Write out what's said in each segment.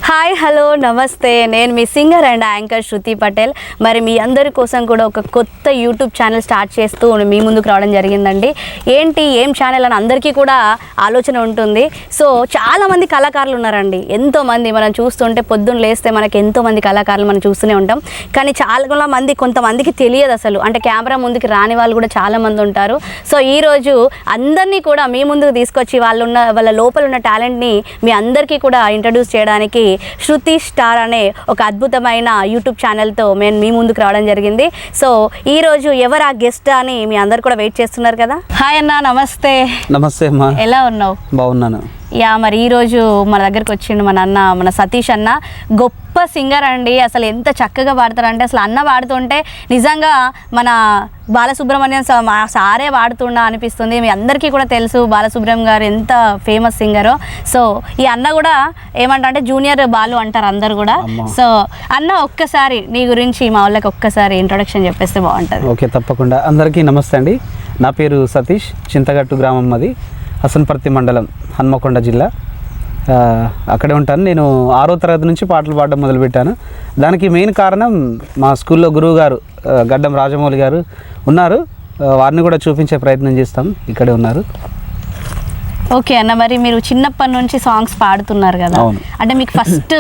Hi hello నమస్తే, నేను మీ singer and anchor శృతి పటేల్. మరి మీ అందరి కోసం కూడా ఒక కొత్త యూట్యూబ్ ఛానల్ స్టార్ట్ చేస్తూ మీ ముందుకు రావడం జరిగిందండి. ఏం ఛానల్ అని అందరికీ కూడా ఆలోచన ఉంటుంది. సో చాలామంది కళాకారులు ఉన్నారండి, ఎంతోమంది మనం చూస్తుంటే పొద్దున్న లేస్తే మనకి ఎంతోమంది కళాకారులు మనం చూస్తూనే ఉంటాం. కానీ చాలా మంది కొంతమందికి తెలియదు అసలు, అంటే కెమెరా ముందుకు రాని వాళ్ళు కూడా చాలామంది ఉంటారు. సో ఈరోజు అందరినీ కూడా మీ ముందుకు తీసుకొచ్చి వాళ్ళ లోపల ఉన్న టాలెంట్ని మీ అందరికీ కూడా ఇంట్రడ్యూస్ చేయడానికి శృతి స్టార్ అనే ఒక అద్భుతమైన యూట్యూబ్ ఛానల్తో మేము మీ ముందుకు రావడం జరిగింది. సో ఈరోజు ఎవరు ఆ గెస్ట్ అని మీ అందరు కూడా వెయిట్ చేస్తున్నారు కదా. హాయ్ అన్న, నమస్తే. నమస్తే అమ్మా, ఎలా ఉన్నావు? బాగున్నాను. మరి ఈరోజు మన దగ్గరకు వచ్చిండు మన సతీష్ అన్న. గొప్ప సింగర్ అండి, అసలు ఎంత చక్కగా పాడతారంటే అసలు అన్న పాడుతుంటే నిజంగా మన బాలసుబ్రహ్మణ్యం సారే పాడుతుండా అనిపిస్తుంది. మీ అందరికీ కూడా తెలుసు బాలసుబ్రహ్మణ్యం గారు ఎంత ఫేమస్ సింగరో. సో ఈ అన్న కూడా ఏమంటే జూనియర్ బాలు అంటారు అందరు కూడా. సో అన్న ఒక్కసారి నీ గురించి మా వాళ్ళకి ఒక్కసారి ఇంట్రొడక్షన్ చెప్పేస్తే బాగుంటుంది. ఓకే, తప్పకుండా. అందరికీ నమస్తే అండి. నా పేరు సతీష్, చింతగట్టు గ్రామం, అది హసన్పర్తి మండలం, హన్మకొండ జిల్లా. అక్కడే ఉంటాను. నేను 6వ తరగతి నుంచి పాటలు పాడడం మొదలుపెట్టాను. దానికి మెయిన్ కారణం మా స్కూల్లో గురువు గారు గడ్డం రాజమౌళి గారు ఉన్నారు. వారిని కూడా చూపించే ప్రయత్నం చేస్తాం, ఇక్కడే ఉన్నారు. ఓకే అన్న, మరి మీరు చిన్నప్పటి నుంచి సాంగ్స్ పాడుతున్నారు కదా, అంటే మీకు ఫస్ట్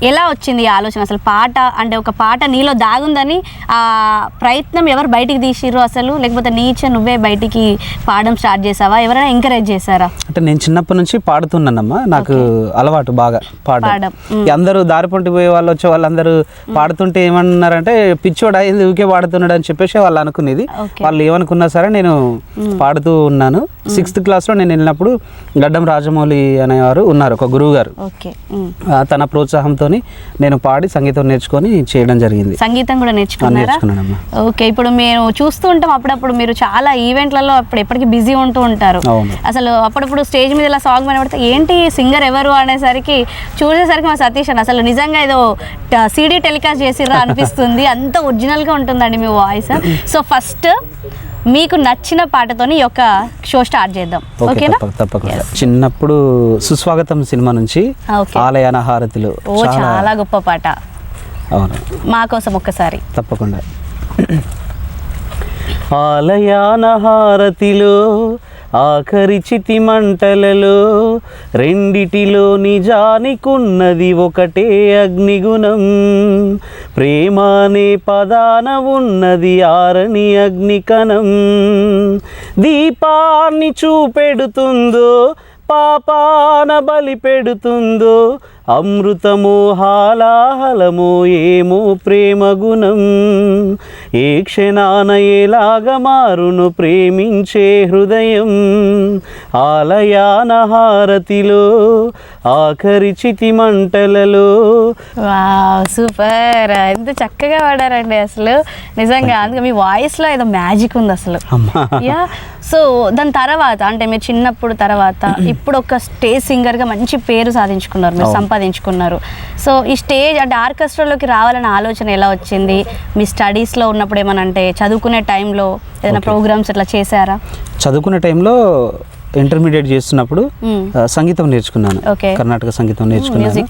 ఎలా వచ్చింది ఈ ఆలోచన? అసలు పాట అంటే ఒక పాట నీలో దాగుందని ఆ ప్రయత్నం ఎవరు బయటికి తీసిర్రు అసలు, లేకపోతే నువ్వే బయటికి పాడడం స్టార్ట్ చేసావా? ఎవరైనా ఎంకరేజ్ చేశారా? అంటే నేను చిన్నప్పటి నుంచి పాడుతున్నానమ్మా, నాకు అలవాటు బాగా పాడడం. అందరూ దారి పొంటి పోయే వాళ్ళు వచ్చే వాళ్ళందరూ పాడుతుంటే ఏమన్నారంటే పిచ్చోడా ఇది ఊకే పాడుతున్నాడు అని చెప్పేసి వాళ్ళు అనుకునేది. వాళ్ళు ఏమనుకున్నా సరే నేను పాడుతూ ఉన్నాను. 6th క్లాస్లో నేను వెళ్ళినప్పుడు గడ్డం రాజమౌళి అనేవారు ఉన్నారు, ఒక గురువు గారు. తన ప్రోత్సాహంతో నేను పాడి సంగీతం నేర్చుకొని చేయడం జరిగింది. సంగీతం కూడా నేర్చుకున్నారా? ఓకే. ఇప్పుడు మేము చూస్తూ ఉంటాం అప్పుడప్పుడు మీరు చాలా ఈవెంట్లలో ఎప్పటికీ బిజీ ఉంటూ ఉంటారు. అసలు అప్పుడప్పుడు స్టేజ్ మీద ఇలా సాంగ్ వినబడితే ఏంటి సింగర్ ఎవరు అనేసరికి చూసేసరికి మా సతీష్ అని అసలు నిజంగా ఏదో CD టెలికాస్ట్ చేసిర్రా అనిపిస్తుంది. అంత ఒరిజినల్గా ఉంటుందండి మీ వాయిస్. సో ఫస్ట్ మీకు నచ్చిన పాటతోని ఈ యొక్క షో స్టార్ట్ చేద్దాం, ఓకేనా? తప్పకుండా. చిన్నప్పుడు సుస్వాగతం సినిమా నుంచి ఆలయాన హారతిలో చాలా గొప్ప పాట. అవును, మా కోసం ఒక్కసారి. తప్పకుండా. ఆలయాన హారతిలో ఆఖరి చితి మంటలలో రెండిటిలో నిజానికున్నది ఒకటే అగ్నిగుణం, ప్రేమానే పదాన ఉన్నది ఆరని అగ్నికణం, దీపాన్ని చూపెడుతుందో పాపాన బలి పెడుతుందో, అమృతమో హాలాహలమో ఏమో ప్రేమ గుణం, ఏ క్షణాన ఎలాగ మారును ప్రేమించే హృదయం, ఆలయాన హారతిలో ఆఖరి చితి మంటలలో. సూపర్, ఎంత చక్కగా పాడారండి అసలు నిజంగా. అందుకే మీ వాయిస్లో ఏదో మ్యాజిక్ ఉంది అసలు. యా. సో దాని తర్వాత అంటే మీరు చిన్నప్పుడు తర్వాత ఇప్పుడు ఒక స్టేజ్ సింగర్గా మంచి పేరు సాధించుకున్నారు, మీరు సంపాదించుకున్నారు. సో ఈ స్టేజ్ అంటే ఆర్కెస్ట్రాలోకి రావాలనే ఆలోచన ఎలా వచ్చింది? మీ స్టడీస్లో ఉన్నప్పుడు ఏమన్నా అంటే చదువుకునే టైంలో ఏదైనా ప్రోగ్రామ్స్ ఇట్లా చేశారా? చదువుకునే టైంలో ఇంటర్మీడియట్ చేస్తున్నప్పుడు సంగీతం నేర్చుకున్నాను, కర్ణాటక సంగీతం నేర్చుకున్నాను.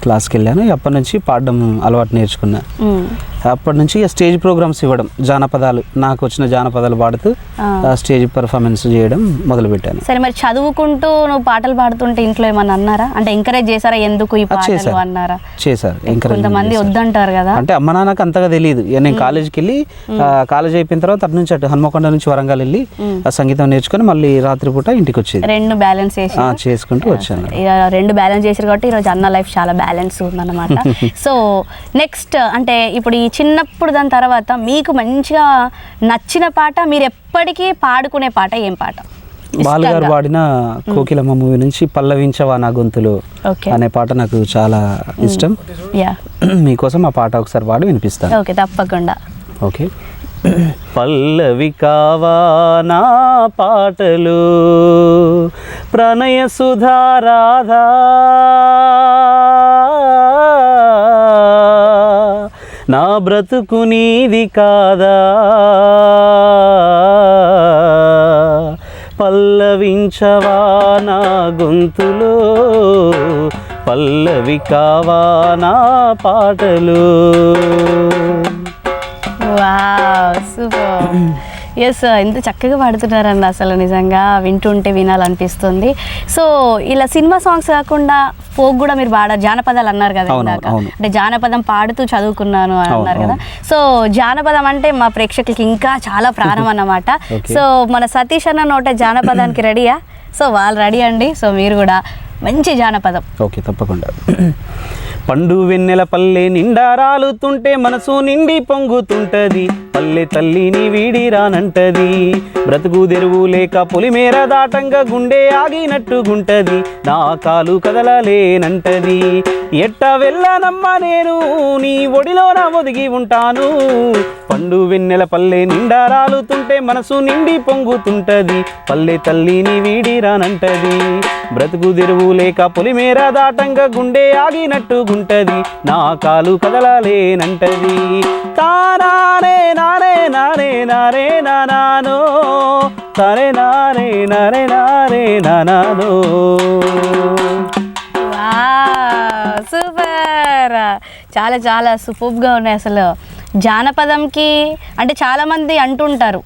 క్లాస్కి వెళ్ళాను. అప్పటి నుంచి పాడడం అలవాటు నేర్చుకున్నా. అప్పటి నుంచి స్టేజ్ ప్రోగ్రామ్స్ ఇవ్వడం, జానపదాలు నాకు వచ్చిన జానపదాలు పాడుతూ స్టేజ్ పర్ఫార్మెన్స్ చేయడం మొదలుపెట్టాను. సరే, మరి చదువుకుంటూ నువ్వు పాటలు పాడుతుంటే ఇంట్లో ఏమన్నా అన్నారా? అంటే ఎంకరేజ్ చేశారా? ఎందుకు ఈ పాటలు అన్నారా? చేశారు. కొంతమంది వద్దంటారు కదా. అంటే అమ్మ నాన్నకు అంతగా తెలియదు. నేను కాలేజ్కి వెళ్ళి కాలేజ్ అయిపోయిన తర్వాత అటు నుంచి హన్మకొండ నుంచి వరంగల్ వెళ్ళి సంగీతం నేర్చుకుని మళ్ళీ రాత్రిపూట ఇంటికి వచ్చేది. రెండు బ్యాలెన్స్ చేసుకుంటూ వచ్చాను. రెండు బ్యాలెన్స్ చేశారు కాబట్టి ఈరోజు అన్న లైఫ్ చాలా బ్యాలెన్స్ ఉందన్నమాట. సో నెక్స్ట్ అంటే ఇప్పుడు ఈ చిన్నప్పుడు దాని తర్వాత మీకు మంచిగా నచ్చిన పాట, మీరు ఎప్పటికీ పాడుకునే పాట ఏం పాట? బాలు గారు పాడిన కోకిలమ్మ మూవీ నుంచి పల్లవించవా నా గొంతులో అనే పాట నాకు చాలా ఇష్టం. మీకోసం ఆ పాట ఒకసారి పాడి వినిపిస్తాను. ఓకే, తప్పకుండా. ఓకే. పల్లవి కావా నా పాటలు ప్రణయ సుధారాధా, నా బ్రతుకు నీది కాదా, పల్లవించవా నా గొంతులో, పల్లవి కావా నా పాటలు. Wow super. ఎస్, ఎంత చక్కగా పాడుతున్నారండి, అసలు నిజంగా వింటుంటే వినాలనిపిస్తుంది. సో ఇలా సినిమా సాంగ్స్ కాకుండా ఫోక్ కూడా మీరు జానపదాలు అన్నారు కదా ఇందాక, అంటే జానపదం పాడుతూ చదువుకున్నాను అని అన్నారు కదా. సో జానపదం అంటే మా ప్రేక్షకులకి ఇంకా చాలా ప్రాణం అన్నమాట. సో మన సతీష్ అన్న నోట జానపదానికి రెడీయా? సో వాళ్ళు రెడీ అండి. సో మీరు కూడా మంచి జానపదం. ఓకే, తప్పకుండా. పండు వెన్నెల పల్లె నిండా రాలుతుంటే మనసు నిండి పొంగుతుంటది, పల్లె తల్లిని వీడి రానంటది, బ్రతుకు తెరువు లేక పొలిమేర దాటంగా గుండె ఆగినట్టుగుంటది, నా కాలు కదలలేనంటది, ఎట్ట వెళ్ళనమ్మ నేను నీ ఒడిలో నా ఒదిగి ఉంటాను, పండు వెన్నెల పల్లె నిండా రాలుతుంటే మనసు నిండి పొంగుతుంటది, పల్లె తల్లిని వీడి రానంటది, బ్రతుకు తెరువు లేక పొలిమేర దాటంగా గుండె ఆగినట్టుగుంటది, నా కాలు కదలలేనంటది, తానానే నారే నారే నారే నానో, తరే నారే నారే నారే నానో. సూపర్, చాలా చాలా సూపర్గా ఉన్నాయి అసలు. జానపదంకి అంటే చాలామంది అంటుంటారు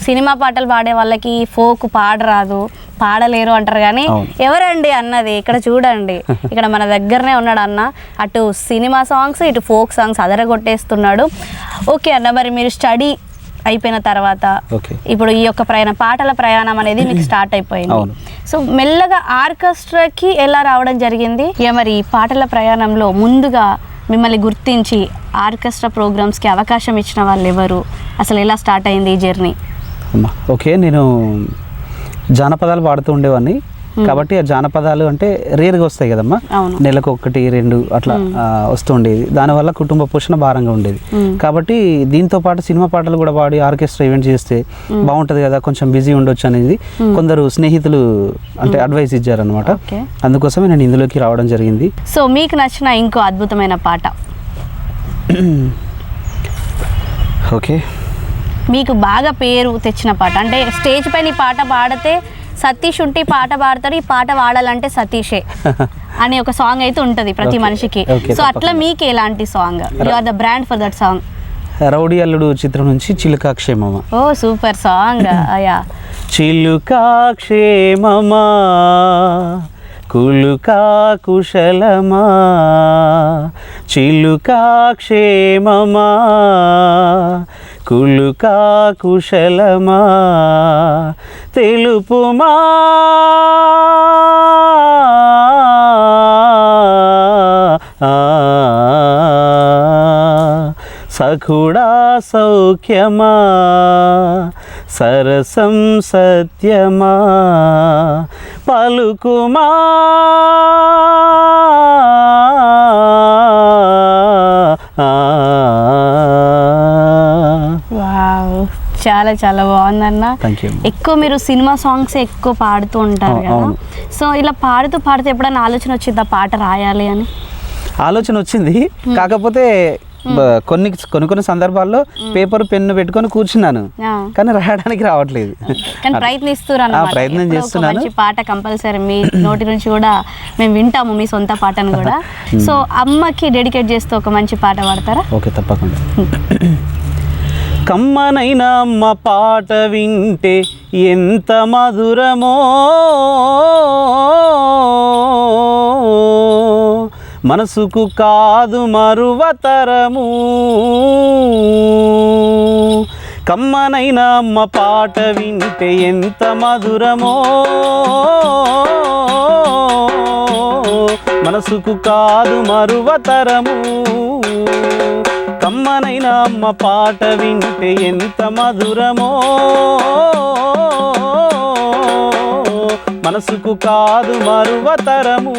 సినిమా పాటలు పాడే వాళ్ళకి ఫోక్ పాడరాదు, పాడలేరు అంటారు, కానీ ఎవరండి అన్నది? ఇక్కడ చూడండి, ఇక్కడ మన దగ్గరనే ఉన్నాడు అన్న, అటు సినిమా సాంగ్స్ ఇటు ఫోక్ సాంగ్స్ అదరగొట్టేస్తున్నాడు. ఓకే అన్న, మరి మీరు స్టడీ అయిపోయిన తర్వాత ఇప్పుడు ఈ యొక్క పాటల ప్రయాణం అనేది మీకు స్టార్ట్ అయిపోయింది. సో మెల్లగా ఆర్కెస్ట్రాకి ఎలా రావడం జరిగింది? మరి ఈ పాటల ప్రయాణంలో ముందుగా మిమ్మల్ని గుర్తించి ఆర్కెస్ట్రా ప్రోగ్రామ్స్కి అవకాశం ఇచ్చిన వాళ్ళు ఎవరు? అసలు ఎలా స్టార్ట్ అయింది ఈ జర్నీ? ఓకే, నేను జానపదాలు పాడుతూ ఉండేవాడిని కాబట్టి ఆ జానపదాలు అంటే రేరుగా వస్తాయి కదమ్మా, నెలకు 1, 2 అట్లా వస్తూ ఉండేది, దానివల్ల కుటుంబ పోషణ భారంగా ఉండేది. కాబట్టి దీంతో పాటు సినిమా పాటలు కూడా పాడి ఆర్కెస్ట్రా ఈవెంట్ చేస్తే బాగుంటుంది కదా, కొంచెం బిజీ ఉండొచ్చు అనేది కొందరు స్నేహితులు అంటే అడ్వైస్ ఇచ్చారనమాట. అందుకోసమే నేను ఇందులోకి రావడం జరిగింది. సో మీకు నచ్చిన ఇంకో అద్భుతమైన పాట? ఓకే, మీకు బాగా పేరు తెచ్చిన పాట, అంటే స్టేజ్ పైన ఈ పాట పాడితే సతీష్ ఉంటే ఈ పాట పాడతారు, ఈ పాట పాడాలంటే సతీషే అనే ఒక సాంగ్ అయితే ఉంటుంది ప్రతి మనిషికి. సో అట్లా మీకు ఎలాంటి song? You are the brand for that song. Rowdy Alludu చిత్రం నుంచి చిలుకా క్షేమమా. ఓ సూపర్ సాంగ్. అయ్యా, చిలుకా క్షేమమా కులుకా కుశలమా, చిలుకా క్షేమమా కులుకా కుశలమా, తెలుపుమా సఖుడా సౌఖ్యమా, సరసం సత్యమా, పలుకుమా చాలా చాలా బాగుందన్న. ఎక్కువ మీరు సినిమా సాంగ్స్ ఎక్కువ పాడుతూ ఉంటారు కదా, సో ఇలా పాడుతూ పాడుతూ ఎప్పుడైనా ఆలోచన వచ్చిందా పాట రాయాలి అని? ఆలోచన వచ్చింది, కాకపోతే కొన్ని సందర్భాల్లో పేపర్ పెన్ను పెట్టుకొని కూర్చున్నాను, కానీ రాయడానికి రావట్లేదు. కానీ ప్రయత్నం చేస్తున్నాను. పాట కంపల్సరీ మీ నోటి నుంచి కూడా మేము వింటాము, మీ సొంత పాటను కూడా. సో అమ్మకి డెడికేట్ చేస్తూ ఒక మంచి పాట పాడతారా? ఓకే, తప్పకుండా. కమ్మనైన అమ్మ పాట వింటే ఎంత మధురమో, మనసుకు కాదు మరువతరము, కమ్మనైన అమ్మ పాట వింటే ఎంత మధురమో, మనసుకు కాదు మరువతరము, కమ్మనైన అమ్మ పాట వింటే ఎంత మధురమో, మనసుకు కాదు మరువతరము.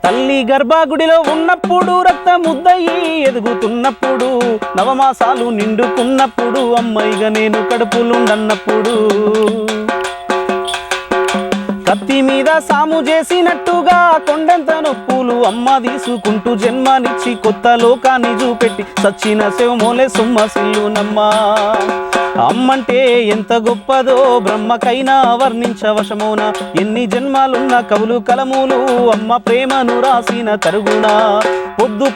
తల్లి గర్భగుడిలో ఉన్నప్పుడు, రక్త ముద్దయి ఎదుగుతున్నప్పుడు, నవమాసాలు నిండుకున్నప్పుడు, అమ్మాయిగా నేను కడుపులుండన్నప్పుడు, కత్తి మీద సాము చేసినట్టుగా కొండంత నొప్పులు అమ్మ తీసుకుంటూ జన్మనిచ్చి కొత్త లోకాన్ని చూపెట్టి సచ్చిన శివమోలే సొమ్మసిల్లునమ్మా. అమ్మంటే ఎంత గొప్పదో బ్రహ్మకైనా వర్ణించవశమౌన. ఎన్ని జన్మాలున్న కవులు కలములు అమ్మ ప్రేమను రాసిన తరుగునా.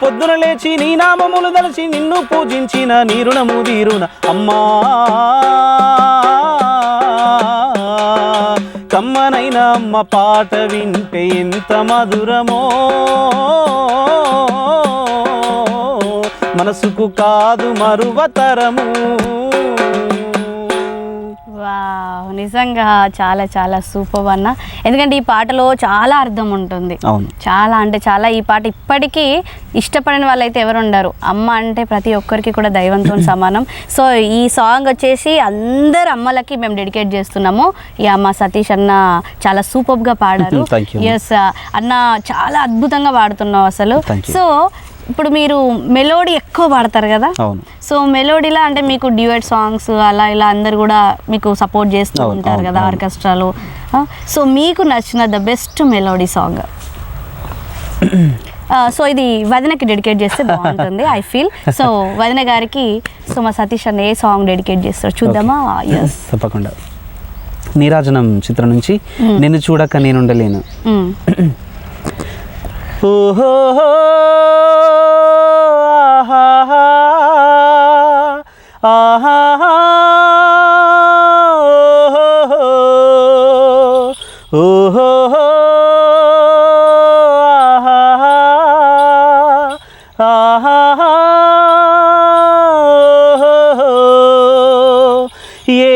పొద్దున లేచి నీ నామములు దలచి నిన్ను పూజించిన నీ రుణము తీరున అమ్మా. కమ్మనైన అమ్మ పాట వింటే ఎంత మధురమో, మనసుకు కాదు మరువతరము. వావ్, నిజంగా చాలా చాలా సూపర్ అన్న. ఎందుకంటే ఈ పాటలో చాలా అర్థం ఉంటుంది. అవును, చాలా అంటే చాలా. ఈ పాట ఇప్పటికీ ఇష్టపడిన వాళ్ళైతే ఎవరు ఉండరు. అమ్మ అంటే ప్రతి ఒక్కరికి కూడా దైవంతో సమానం. సో ఈ సాంగ్ వచ్చేసి అందరు అమ్మలకి మేము డెడికేట్ చేస్తున్నాము. ఈ అమ్మ సతీష్ అన్న చాలా సూపర్గా పాడారు. ఎస్ అన్న, చాలా అద్భుతంగా పాడుతున్నావు అసలు. సో ఇప్పుడు మీరు మెలోడీ ఎక్కువ పాడతారు కదా. అవును. సో మెలోడీలో అంటే మీకు డ్యూయట్ సాంగ్స్ అలా ఇలా అందరు కూడా మీకు సపోర్ట్ చేస్తూ ఉంటారు కదా ఆర్కెస్ట్రాలో. సో మీకు నచ్చిన the best melody song? So ఇది వదినకి డెడికేట్ చేస్తే బాగుంటుంది ఐ ఫీల్. సో వదిన గారికి సో మా సతీష్ అన్న ఏ సాంగ్ డెడికేట్ చేస్తారు చూద్దామా? ఎస్, తప్పకుండా. నీరాజనం చిత్రం నుంచి నిన్ను చూడక నేనుండలేను. ఓహో ఆహా ఆహా ఓహో ఆహా ఏ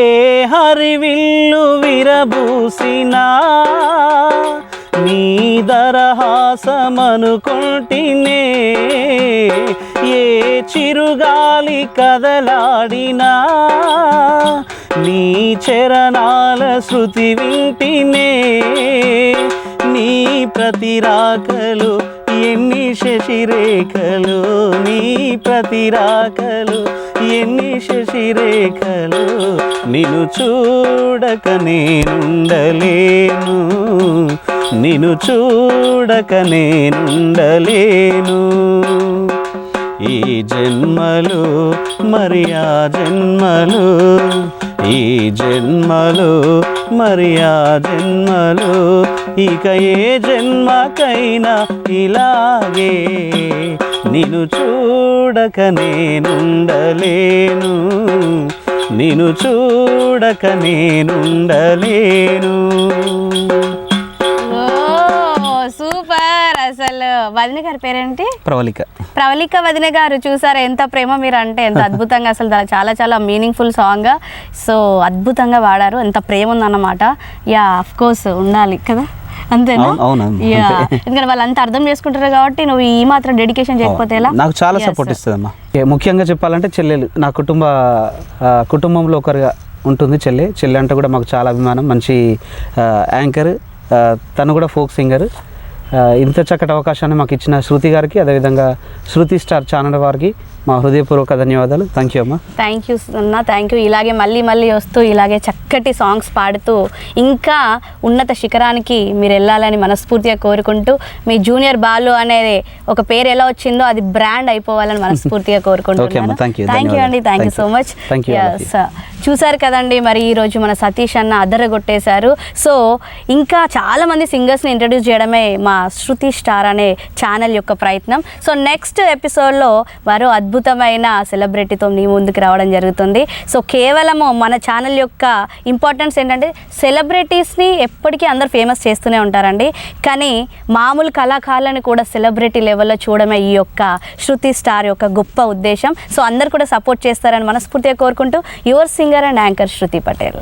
హరివిల్లు విరబూసినా నీ దరహాసమనుకుంటినే, ఏ చిరుగాలి కదలాడినా నీ చరణాల శృతి వింటినే. నీ ప్రతిరాకలు ఎన్ని శశిరేఖలు, నీ ప్రతిరాకలు ఎన్ని శశిరేఖలు, నిన్ను చూడక నేనుండలేను, నిన్ను చూడక నేనుండలేను. ఈ జన్మలు మరి ఆ జన్మలు, ఈ జన్మలు మరి ఆ జన్మలు, ఇక ఏ జన్మకైనా ఇలాగే నిన్ను చూడక నేనుండలేను, నిన్ను చూడక నేనుండలేను. సూపర్. అసలు వదిన గారి పేరేంటి? ప్రవళిక. ప్రవళిక వదిన గారు, చూసారా ఎంత ప్రేమ మీరు అంటే, ఎంత అద్భుతంగా అసలు చాలా చాలా మీనింగ్ఫుల్ సాంగ్. సో అద్భుతంగా వాడారు, ఎంత ప్రేమ ఉందన్నమాట. యా, ఆఫ్ కోర్స్ ఉండాలి కదా, అంతేనా? యా, ఎందుకంటే వాళ్ళు అంత అర్థం చేసుకుంటారు కాబట్టి నువ్వు ఈ మాత్రం డెడికేషన్ చేయకపోతే ఎలా? నాకు చాలా సపోర్ట్ ఇస్తుందమ్మా. ముఖ్యంగా చెప్పాలంటే చెల్లెలు, నా కుటుంబంలో ఒకరుగా ఉంటుంది చెల్లె అంటే కూడా మాకు చాలా అభిమానం. మంచి యాంకర్, తను కూడా ఫోక్ సింగర్. ఇంత చక్కటి అవకాశాన్ని మాకు ఇచ్చిన శృతి గారికి, అదేవిధంగా శృతి స్టార్ ఛానల్ వారికి మా హృదయపూర్వక ధన్యవాదాలు. థ్యాంక్ యూ అమ్మా. థ్యాంక్ యూ అన్న, థ్యాంక్ యూ. ఇలాగే మళ్ళీ వస్తూ ఇలాగే చక్కటి సాంగ్స్ పాడుతూ ఇంకా ఉన్నత శిఖరానికి మీరు వెళ్ళాలని మనస్ఫూర్తిగా కోరుకుంటూ, మీ జూనియర్ బాలు అనేది ఒక పేరు ఎలా వచ్చిందో అది బ్రాండ్ అయిపోవాలని మనస్ఫూర్తిగా కోరుకుంటున్నాను. థ్యాంక్ యూ అండి, థ్యాంక్ యూ సో మచ్. చూసారు కదండి, మరి ఈరోజు మన సతీష్ అన్న అదరగొట్టేశారు. సో ఇంకా చాలామంది సింగర్స్ని ఇంట్రడ్యూస్ చేయడమే మా శృతి స్టార్ అనే ఛానల్ యొక్క ప్రయత్నం. సో నెక్స్ట్ ఎపిసోడ్లో మరో అద్భుతమైన సెలబ్రిటీతో మీ ముందుకు రావడం జరుగుతుంది. సో కేవలము మన ఛానల్ యొక్క ఇంపార్టెన్స్ ఏంటంటే సెలబ్రిటీస్ని ఎప్పటికీ అందరు ఫేమస్ చేస్తూనే ఉంటారండి, కానీ మామూలు కళాకారులను కూడా సెలబ్రిటీ లెవెల్లో చూడమే ఈ యొక్క శృతి స్టార్ యొక్క గొప్ప ఉద్దేశం. సో అందరు కూడా సపోర్ట్ చేస్తారని మనస్ఫూర్తిగా కోరుకుంటూ, your singer and anchor Shruti Patel.